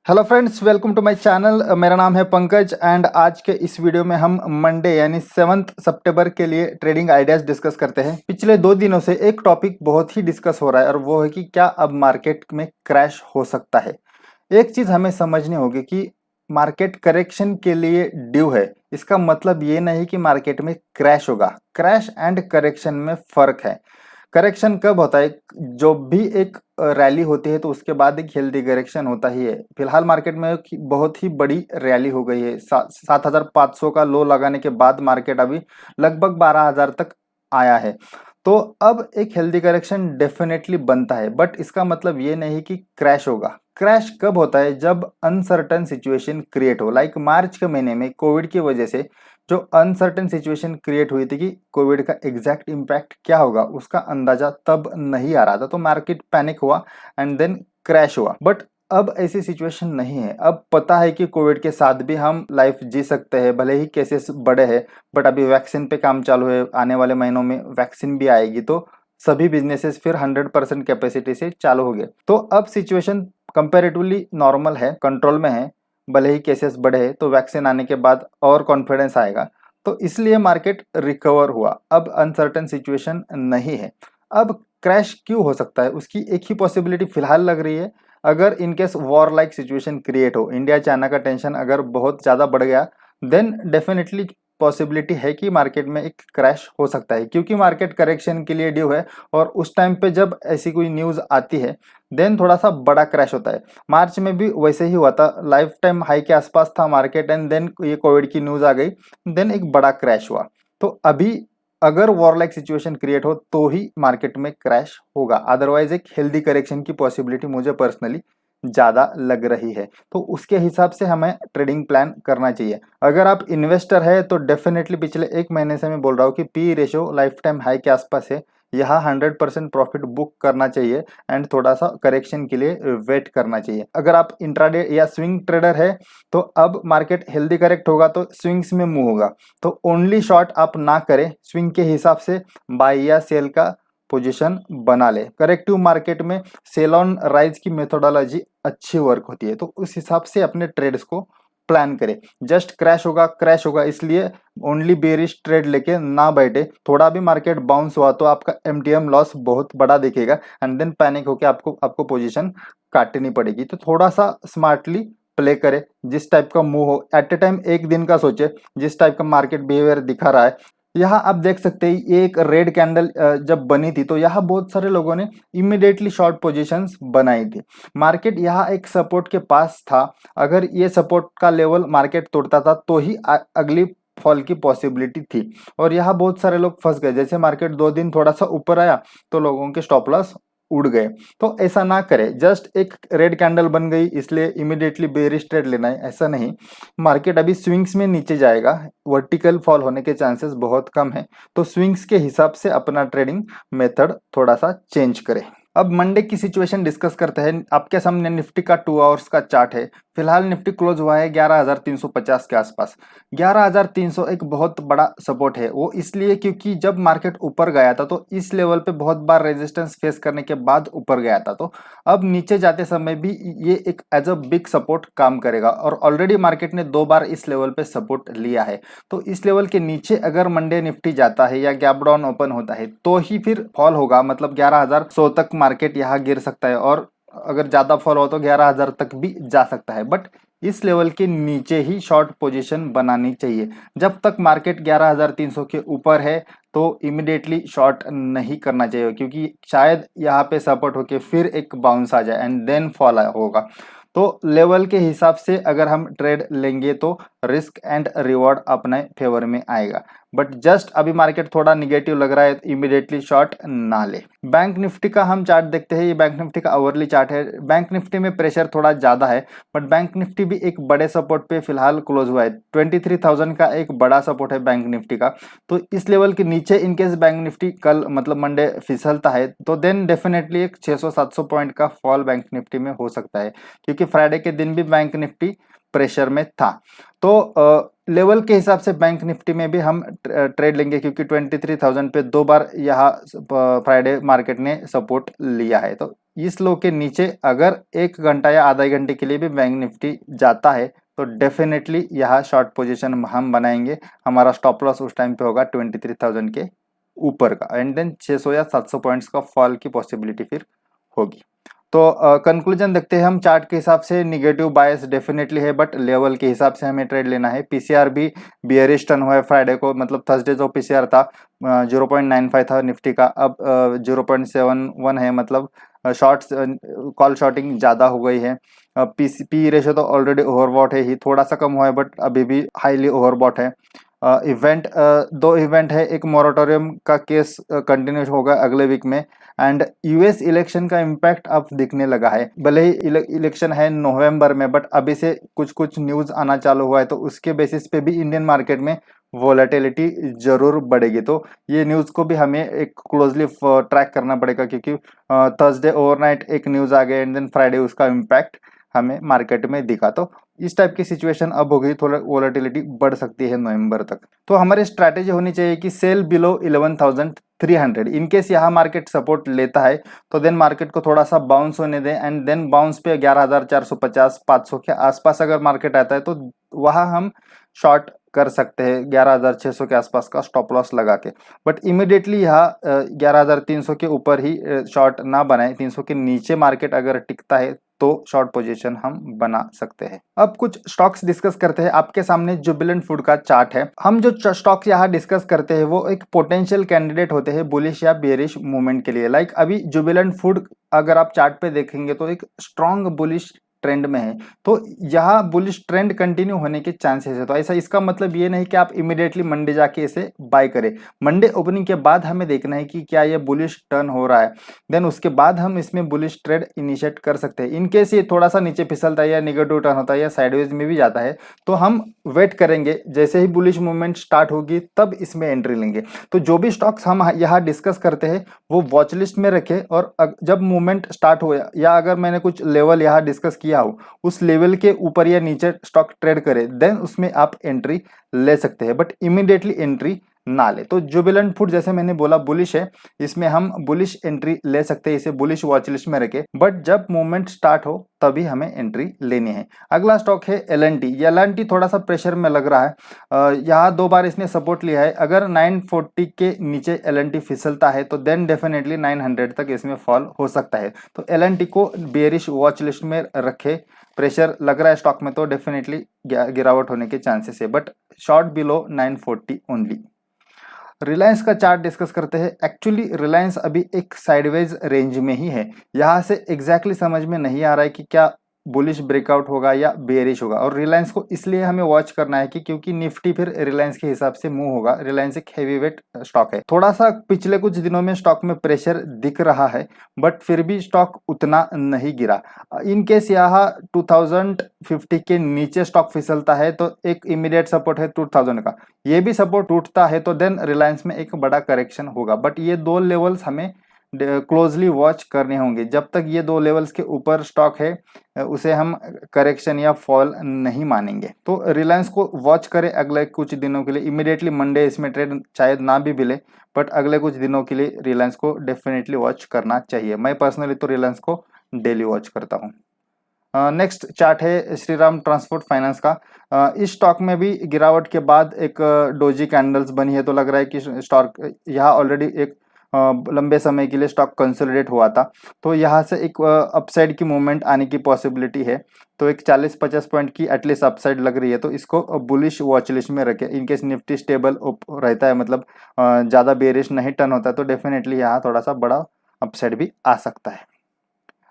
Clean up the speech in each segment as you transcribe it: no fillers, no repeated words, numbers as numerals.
Hello friends, welcome to my channel. मेरा नाम है पंकज एंड आज के इस वीडियो में हम मंडे यानी 7 सितंबर के लिए ट्रेडिंग आइडियाज डिस्कस करते हैं। पिछले 2 दिनों से एक टॉपिक बहुत ही डिस्कस हो रहा है और वो है कि क्या अब मार्केट में क्रैश हो सकता है। एक चीज हमें समझनी होगी कि मार्केट करेक्शन के लिए ड्यू है। इसका मतलब ये नहीं कि मार्केट में क्रैश होगा। क्रैश एंड करेक्शन में फर्क है। करेक्शन कब होता है? जब भी एक रैली होती है तो उसके बाद एक हेल्दी करेक्शन होता ही है। फिलहाल मार्केट में बहुत ही बड़ी रैली हो गई है। 7,500 का लो लगाने के बाद मार्केट अभी लगभग 12,000 तक आया है। तो अब एक हेल्दी करेक्शन डेफिनेटली बनता है, बट इसका मतलब ये नहीं कि क्रैश होगा। क्रैश कब होता है? जब अनसर्टन सिचुएशन क्रिएट हो। लाइक मार्च के महीने में कोविड की वजह से जो अनसर्टेन सिचुएशन क्रिएट हुई थी कि कोविड का एग्जैक्ट इम्पैक्ट क्या होगा, उसका अंदाजा तब नहीं आ रहा था, तो मार्केट पैनिक हुआ एंड देन क्रैश हुआ। बट अब ऐसी सिचुएशन नहीं है। अब पता है कि कोविड के साथ भी हम लाइफ जी सकते हैं, भले ही केसेस बड़े हैं, बट अभी वैक्सीन पे काम चालू है। आने वाले महीनों में वैक्सीन भी आएगी तो सभी बिजनेसेस फिर 100% कैपेसिटी से चालू हो गए। तो अब सिचुएशन कंपेरेटिवली नॉर्मल है, कंट्रोल में है। भले ही केसेस बढ़े तो वैक्सीन आने के बाद और कॉन्फिडेंस आएगा, तो इसलिए मार्केट रिकवर हुआ। अब अनसर्टेन सिचुएशन नहीं है। अब क्रैश क्यों हो सकता है, उसकी एक ही पॉसिबिलिटी फिलहाल लग रही है। अगर in case war like situation create हो, इंडिया चाइना का टेंशन अगर बहुत ज़्यादा बढ़ गया, देन डेफिनेटली पॉसिबिलिटी है कि मार्केट में एक क्रैश हो सकता है, क्योंकि मार्केट करेक्शन के लिए ड्यू है। और उस टाइम पे जब ऐसी कोई न्यूज़ आती है देन थोड़ा सा बड़ा क्रैश होता है। मार्च में भी वैसे ही हुआ था, लाइफ टाइम हाई के आसपास था मार्केट एंड देन ये कोविड की न्यूज़ आ गई, देन एक बड़ा क्रैश हुआ। तो अभी अगर वॉर लाइक सिचुएशन क्रिएट हो तो ही मार्केट में क्रैश होगा, अदरवाइज एक हेल्दी करेक्शन की पॉसिबिलिटी मुझे पर्सनली ज़्यादा लग रही है। तो उसके हिसाब से हमें ट्रेडिंग प्लान करना चाहिए। अगर आप इन्वेस्टर है तो डेफिनेटली पिछले 1 महीने से मैं बोल रहा हूँ कि P ratio life time high के आसपास है, यहाँ 100% प्रॉफिट बुक करना चाहिए एंड थोड़ा सा करेक्शन के लिए वेट करना चाहिए। अगर आप इंट्राडे या स्विंग ट्रेडर है तो अब मार्केट हेल्दी करेक्ट होगा तो स्विंग्स में मूव होगा, तो ओनली शॉर्ट आप ना करें, स्विंग के हिसाब से बाय या सेल का पोजीशन बना ले। करेक्टिव मार्केट में सेल ऑन राइज की मेथोडोलॉजी अच्छी वर्क होती है, तो उस हिसाब से अपने ट्रेड्स को प्लान करें। जस्ट क्रैश होगा इसलिए ओनली बेरिश ट्रेड लेके ना बैठे। थोड़ा भी मार्केट बाउंस हुआ तो आपका एमटीएम लॉस बहुत बड़ा दिखेगा एंड देन पैनिक होके आपको पोजीशन काटनी पड़ेगी। तो थोड़ा सा स्मार्टली प्ले करें, जिस टाइप का मूव हो एट ए टाइम, एक दिन का सोचे, जिस टाइप का मार्केट बिहेवियर दिखा रहा है। यहाँ आप देख सकते हैं ये एक रेड कैंडल जब बनी थी तो यहाँ बहुत सारे लोगों ने इमीडिएटली शॉर्ट पोजीशंस बनाई थी। मार्केट यहाँ एक सपोर्ट के पास था, अगर ये सपोर्ट का लेवल मार्केट तोड़ता था तो ही अगली फॉल की पॉसिबिलिटी थी। और यहाँ बहुत सारे लोग फंस गए। जैसे मार्केट 2 दिन थोड़ा सा ऊपर आया तो लोगों के स्टॉप लॉस उड़ गए। तो ऐसा ना करें, जस्ट एक रेड कैंडल बन गई इसलिए इमीडिएटली बेरिश ट्रेड लेना है, ऐसा नहीं। मार्केट अभी स्विंग्स में नीचे जाएगा, वर्टिकल फॉल होने के चांसेस बहुत कम है, तो स्विंग्स के हिसाब से अपना ट्रेडिंग मेथड थोड़ा सा चेंज करें। अब मंडे की सिचुएशन डिस्कस करते हैं। आपके सामने निफ्टी का 2 आवर्स का चार्ट है। फिलहाल निफ्टी क्लोज हुआ है 11,350 के आसपास। 11,300 एक बहुत बड़ा सपोर्ट है, वो इसलिए क्योंकि जब मार्केट ऊपर गया था तो इस लेवल पे बहुत बार रेजिस्टेंस फेस करने के बाद ऊपर गया था, तो अब नीचे जाते समय भी ये एक एज अ बिग सपोर्ट काम करेगा। और ऑलरेडी मार्केट ने 2 बार इस लेवल पे सपोर्ट लिया है, तो इस लेवल के नीचे अगर मंडे निफ्टी जाता है या गैप डाउन ओपन होता है तो ही फिर फॉल होगा, मतलब 11,100 तक मार्केट यहाँ गिर सकता है। और अगर ज्यादा फॉल हो तो 11,000 तक भी जा सकता है, बट इस लेवल के नीचे ही शॉर्ट पोजीशन बनानी चाहिए। जब तक मार्केट 11,300 के ऊपर है तो इमिडिएटली शॉर्ट नहीं करना चाहिए, क्योंकि शायद यहाँ पे सपोर्ट होके फिर एक बाउंस आ जाए एंड देन फॉल होगा। तो लेवल के हिसाब से अगर हम ट्रेड लेंगे तो रिस्क एंड रिवॉर्ड अपने फेवर में आएगा। बट जस्ट अभी मार्केट थोड़ा निगेटिव लग रहा है तो इमीडिएटली शॉर्ट ना ले। बैंक निफ्टी का हम चार्ट देखते हैं, ये बैंक निफ्टी का आवरली चार्ट है। बैंक निफ्टी में प्रेशर थोड़ा ज्यादा है, बट बैंक निफ्टी भी एक बड़े सपोर्ट पे फिलहाल क्लोज हुआ है। 23,000 का एक बड़ा सपोर्ट है बैंक निफ्टी का। तो इस लेवल के नीचे इनकेस बैंक निफ्टी कल मतलब मंडे फिसलता है तो देन डेफिनेटली एक 600-700 पॉइंट का फॉल बैंक निफ्टी में हो सकता है, क्योंकि फ्राइडे के दिन भी बैंक निफ्टी प्रेशर में था। तो लेवल के हिसाब से बैंक निफ्टी में भी हम ट्रेड लेंगे, क्योंकि 23,000 पे 2 बार यहाँ फ्राइडे मार्केट ने सपोर्ट लिया है, तो इस लो के नीचे अगर 1 घंटा या आधा घंटे के लिए भी बैंक निफ्टी जाता है तो डेफिनेटली यहाँ शॉर्ट पोजीशन हम बनाएंगे। हमारा स्टॉप लॉस उस टाइम पे होगा 23,000 के ऊपर का, एंड देन 600 या 700 पॉइंट्स का फॉल की पॉसिबिलिटी फिर होगी। तो कंक्लूजन देखते हैं हम। चार्ट के हिसाब से निगेटिव बायस डेफिनेटली है, बट लेवल के हिसाब से हमें ट्रेड लेना है। पीसीआर भी बियरिश टर्न हुआ है फ्राइडे को, मतलब थर्सडे जो पीसीआर था 0.95 था निफ्टी का, अब 0.71 है, मतलब शॉर्ट्स कॉल शॉर्टिंग ज़्यादा हो गई है। पी रेशो तो ऑलरेडी ओवरबॉट है ही, थोड़ा सा कम हुआ है बट अभी भी हाईली ओवरबॉट है। इवेंट 2 इवेंट है, एक मोरेटोरियम का केस कंटिन्यू होगा अगले वीक में, एंड यूएस इलेक्शन का इम्पैक्ट अब दिखने लगा है। भले ही इलेक्शन है नवंबर में, बट अभी से कुछ कुछ न्यूज़ आना चालू हुआ है, तो उसके बेसिस पे भी इंडियन मार्केट में वोलेटिलिटी जरूर बढ़ेगी। तो ये न्यूज़ को भी हमें एक क्लोजली ट्रैक करना पड़ेगा, क्योंकि थर्सडे ओवरनाइट एक न्यूज़ आ गया एंड देन फ्राइडे उसका इम्पैक्ट हमें मार्केट में दिखा। तो इस टाइप की सिचुएशन अब हो गई, थोड़ा वोलेटिलिटी बढ़ सकती है नवंबर तक। तो हमारी स्ट्रैटेजी होनी चाहिए कि सेल बिलो 11,300। इनकेस यहाँ मार्केट सपोर्ट लेता है तो देन मार्केट को थोड़ा सा बाउंस होने दें, एंड देन बाउंस पे 11,450 500 के आसपास अगर मार्केट आता है तो वहाँ हम शॉर्ट कर सकते हैं 11,600 के आसपास का स्टॉप लॉस लगा के। बट इमिडिएटली यहाँ 11,300 के ऊपर ही शॉर्ट ना बनाए, 300 के नीचे मार्केट अगर टिकता है तो शॉर्ट पोजीशन हम बना सकते हैं। अब कुछ स्टॉक्स डिस्कस करते हैं। आपके सामने जुबिलेंट फूड का चार्ट है। हम जो स्टॉक्स यहाँ डिस्कस करते हैं वो एक पोटेंशियल कैंडिडेट होते हैं बुलिश या बेरिश मूवमेंट के लिए। लाइक अभी जुबिलेंट फूड अगर आप चार्ट पे देखेंगे तो एक स्ट्रॉन्ग बुलिश ट्रेंड में है, तो यहाँ बुलिश ट्रेंड कंटिन्यू होने के चांसेस है। तो ऐसा इसका मतलब ये नहीं कि आप इमीडिएटली मंडे जाके इसे बाय करें। मंडे ओपनिंग के बाद हमें देखना है कि क्या ये बुलिश टर्न हो रहा है, देन उसके बाद हम इसमें बुलिश ट्रेड इनिशिएट कर सकते हैं। इनकेस ये थोड़ा सा नीचे फिसलता है या निगेटिव टर्न होता है या साइडवेज में भी जाता है तो हम वेट करेंगे, जैसे ही बुलिश मूवमेंट स्टार्ट होगी तब इसमें एंट्री लेंगे। तो जो भी स्टॉक्स हम यहाँ डिस्कस करते हैं वो वॉच लिस्ट में रखें, और जब मूवमेंट स्टार्ट हो या अगर मैंने कुछ लेवल यहाँ डिस्कस किया हो उस लेवल के ऊपर या नीचे स्टॉक ट्रेड करे देन उसमें आप एंट्री ले सकते हैं, बट इमीडिएटली एंट्री ना ले। तो जुबिलेंट फूड जैसे मैंने बोला बुलिश है, इसमें हम बुलिश एंट्री ले सकते हैं, इसे बुलिश वॉच लिस्ट में रखें, बट जब मूवमेंट स्टार्ट हो तभी हमें एंट्री लेनी है। अगला स्टॉक है एल&टी। ये एल&टी थोड़ा सा प्रेशर में लग रहा है, यहाँ 2 बार इसने सपोर्ट लिया है। अगर 940 के नीचे एल&टी फिसलता है तो देन डेफिनेटली 900 तक इसमें फॉल हो सकता है। तो एल&टी को बेरिश वॉच लिस्ट में रखे, प्रेशर लग रहा है स्टॉक में तो डेफिनेटली गिरावट होने के चांसेस है, but short below 940 only. Reliance का चार्ट डिस्कस करते हैं। एक्चुअली रिलायंस अभी एक साइडवेज रेंज में ही है। यहाँ से एग्जैक्टली समझ में नहीं आ रहा है कि क्या बुलिश ब्रेकआउट होगा या बेरिश होगा, और रिलायंस को इसलिए हमें वॉच करना है कि क्योंकि निफ्टी फिर रिलायंस के हिसाब से मूव होगा। रिलायंस एक हैवीवेट स्टॉक है। थोड़ा सा पिछले कुछ दिनों में स्टॉक में प्रेशर दिख रहा है, बट फिर भी स्टॉक उतना नहीं गिरा। इन केस यहाँ 2050 के नीचे स्टॉक फिसलता है तो एक इमीडिएट सपोर्ट है 2000 का, ये भी सपोर्ट टूटता है तो देन रिलायंस में एक बड़ा करेक्शन होगा। बट ये 2 लेवल्स हमें क्लोजली वॉच करने होंगे। जब तक ये 2 लेवल्स के ऊपर स्टॉक है उसे हम करेक्शन या फॉल नहीं मानेंगे। तो रिलायंस को वॉच करें अगले कुछ दिनों के लिए। इमीडिएटली मंडे इसमें ट्रेड शायद ना भी मिले, बट अगले कुछ दिनों के लिए रिलायंस को डेफिनेटली वॉच करना चाहिए। मैं पर्सनली तो रिलायंस को डेली वॉच करता हूँ। नेक्स्ट चार्ट है श्रीराम ट्रांसपोर्ट फाइनेंस का। इस स्टॉक में भी गिरावट के बाद एक डोजी कैंडल्स बनी है, तो लग रहा है कि स्टॉक यहाँ ऑलरेडी एक लंबे समय के लिए स्टॉक कंसोलिडेट हुआ था, तो यहाँ से एक अपसाइड की मूवमेंट आने की पॉसिबिलिटी है। तो एक 40-50 पॉइंट की एटलीस्ट अपसाइड लग रही है, तो इसको बुलिश वॉच लिस्ट में रखें। इनकेस निफ्टी स्टेबल रहता है, मतलब ज़्यादा बेरिश नहीं टर्न होता है, तो डेफिनेटली यहाँ थोड़ा सा बड़ा अपसाइड भी आ सकता है।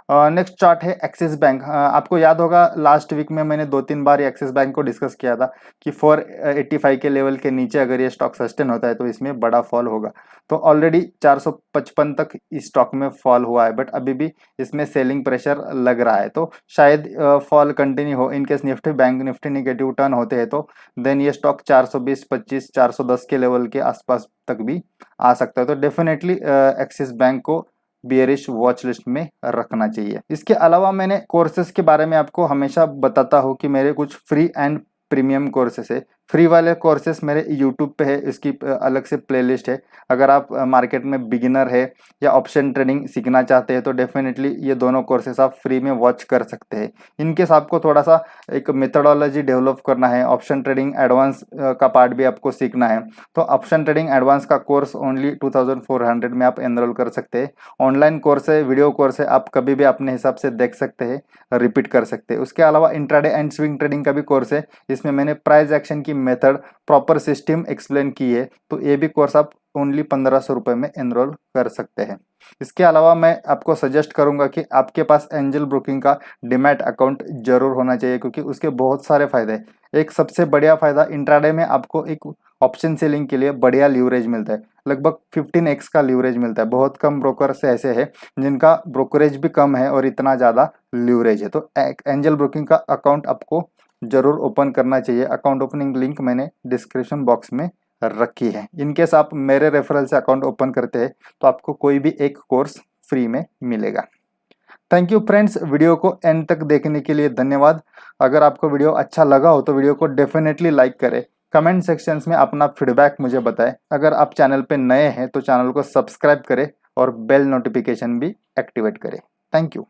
नेक्स्ट चार्ट है एक्सिस बैंक। आपको याद होगा लास्ट वीक में मैंने 2-3 बार एक्सिस बैंक को डिस्कस किया था कि 485 के लेवल के नीचे अगर ये स्टॉक सस्टेन होता है तो इसमें बड़ा फॉल होगा। तो ऑलरेडी 455 तक इस स्टॉक में फॉल हुआ है, बट अभी भी इसमें सेलिंग प्रेशर लग रहा है, तो शायद फॉल कंटिन्यू हो। In case Nifty bank Nifty negative turn होते हैं तो देन ये स्टॉक 420, 25, 410 के लेवल के आसपास तक भी आ सकता है। तो डेफिनेटली एक्सिस बैंक को बियरिश वॉच लिस्ट में रखना चाहिए। इसके अलावा मैंने कोर्सेज के बारे में आपको हमेशा बताता हूँ कि मेरे कुछ फ्री एंड प्रीमियम कोर्सेस है। फ्री वाले कोर्सेस मेरे यूट्यूब पे है, इसकी अलग से प्लेलिस्ट है। अगर आप मार्केट में बिगिनर है या ऑप्शन ट्रेडिंग सीखना चाहते हैं तो डेफिनेटली ये दोनों कोर्सेस आप फ्री में वॉच कर सकते हैं। इनकेस आपको थोड़ा सा एक मेथडोलॉजी डेवलप करना है, ऑप्शन ट्रेडिंग एडवांस का पार्ट भी आपको सीखना है, तो ऑप्शन ट्रेडिंग एडवांस का कोर्स ओनली 2400 में आप एनरोल कर सकते हैं। ऑनलाइन कोर्स है, वीडियो कोर्स है, आप कभी भी अपने हिसाब से देख सकते हैं, रिपीट कर सकते हैं। उसके अलावा इंट्राडे एंड स्विंग ट्रेडिंग का भी कोर्स है, इसमें मैंने प्राइस एक्शन की मेथड प्रॉपर सिस्टम एक्सप्लेन की है, तो ये भी कोर्स आप ओनली 1500 रुपये में एनरोल कर सकते हैं। इसके अलावा मैं आपको सजेस्ट करूंगा कि आपके पास एंजल ब्रोकिंग का डीमैट अकाउंट जरूर होना चाहिए, क्योंकि उसके बहुत सारे फायदे हैं। एक सबसे बढ़िया फायदा, इंट्राडे में आपको एक ऑप्शन सेलिंग के लिए बढ़िया लीवरेज मिलता है, लगभग 15x का लीवरेज मिलता है। बहुत कम ब्रोकर से ऐसे हैं जिनका ब्रोकरेज भी कम है और इतना ज़्यादा लीवरेज है। तो एंजल ब्रोकिंग का अकाउंट आपको जरूर ओपन करना चाहिए। अकाउंट ओपनिंग लिंक मैंने डिस्क्रिप्शन बॉक्स में रखी है। इनकेस आप मेरे रेफरल से अकाउंट ओपन करते हैं तो आपको कोई भी एक कोर्स फ्री में मिलेगा। थैंक यू फ्रेंड्स, वीडियो को एंड तक देखने के लिए धन्यवाद। अगर आपको वीडियो अच्छा लगा हो तो वीडियो को डेफिनेटली लाइक करें, कमेंट सेक्शंस में अपना फीडबैक मुझे बताएं। अगर आप चैनल पे नए हैं तो चैनल को सब्सक्राइब करें और बेल नोटिफिकेशन भी एक्टिवेट करें। Thank you.